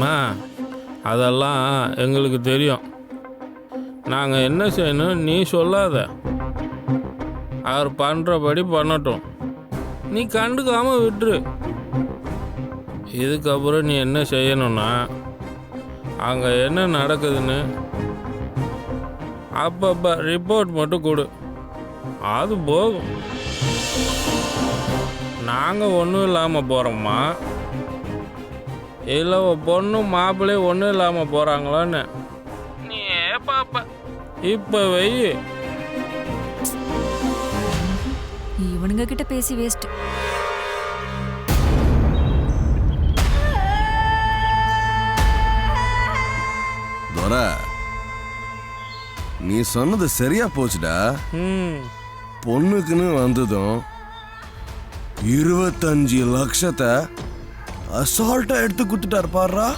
மா அதெல்லாம் எங்களுக்கு தெரியும். நாங்கள் என்ன செய்யணும் நீ சொல்லாத. அவர் பண்ணுறபடி பண்ணட்டும், நீ கண்டுக்காமல் விட்டுரு. இதுக்கப்புறம் நீ என்ன செய்யணும்னா, அங்கே என்ன நடக்குதுன்னு அப்பப்போ ரிப்போர்ட் மட்டும் கொடு, அது போகும். நாங்கள் ஒன்றும் இல்லாமல் போகிறோம்மா, இல்லை பொண்ணும் மாப்பிள்ளையும் ஒன்றும் இல்லாமல் போகிறாங்களான்னு நீ பாப்ப. இப்போ வெயி. இவனுங்க கிட்ட பேசி வேஸ்ட். துரை, நீ சொன்னது சரியா போச்சுடா. பொண்ணுக்குன்னு வந்ததும் 25 லட்சத்தை அசால்ட்டா எடுத்து கொடுத்துட்டாரு பாருடா.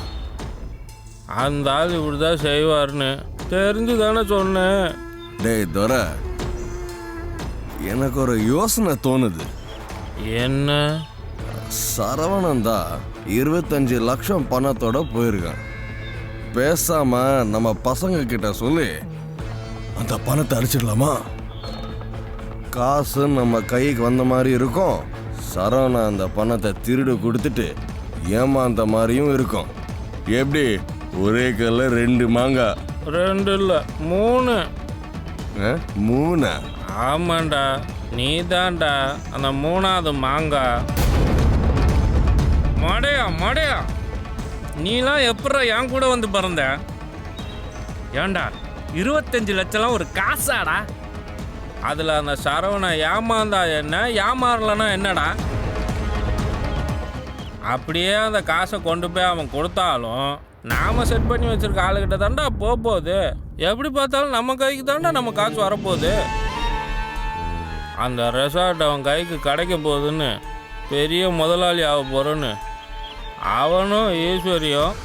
அந்த ஆள் இப்படிதான் செய்வார்னு தெரிஞ்சு தானே சொன்னேன். டேய் துரை, எனக்கு ஒரு யோசனை தோணுது. என்ன? சரவணன் தான் 25 லட்சம் பணத்தோட போயிருக்கான். பேசாம நம்ம பசங்க கிட்ட சொல்லி அந்த பணத்தை அடிச்சிடலாமா? காசு நம்ம கைக்கு வந்த மாதிரி இருக்கும், சரவணன் அந்த பணத்தை திருடு கொடுத்துட்டு ஏமாந்த மாதிரியும் இருக்கும். எப்படி? ஒரே கல்ல 2 மாங்காய். 2 இல்லை 3. 3? ஆமாண்டா, நீ தான்டா அந்த 3வது மாங்காய். மடையா நீலாம் எப்படா என் கூட வந்து பிறந்த? ஏண்டா 25 லட்சம்லாம் ஒரு காசாடா? அதில் அந்த சரவணை ஏமாந்தா என்ன, ஏமாறலன்னா என்னடா? அப்படியே அந்த காசை கொண்டு போய் அவன் கொடுத்தாலும் நாம் செட் பண்ணி வச்சுருக்க ஆளுகிட்ட தாண்டா போகுது. எப்படி பார்த்தாலும் நம்ம கைக்கு தாண்டா நம்ம காசு வரப்போகுது. அந்த ரெசார்ட் அவன் கைக்கு கிடைக்க போகுதுன்னு பெரிய முதலாளி ஆக போகிறோன்னு அவனும் ஈஸ்வரியும்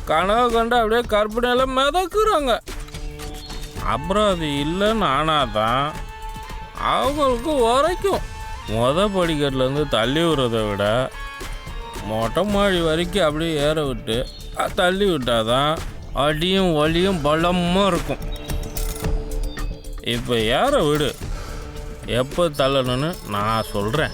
கனவு கண்டு அப்படியே கற்பனையில் மிதக்குறாங்க. அப்புறம் அது இல்லைன்னு ஆனாதான் அவங்களுக்கு உரைக்கும். படிக்கட்டுலேருந்து தள்ளி விடுறதை விட மொட்டை மாடி வரைக்கும் அப்படியே ஏற விட்டு தள்ளி விட்டாதான் அடியும் வலியும் பலமாக இருக்கும். இப்போ ஏற விடு, எப்போ தள்ளணும்னு நான் சொல்கிறேன்.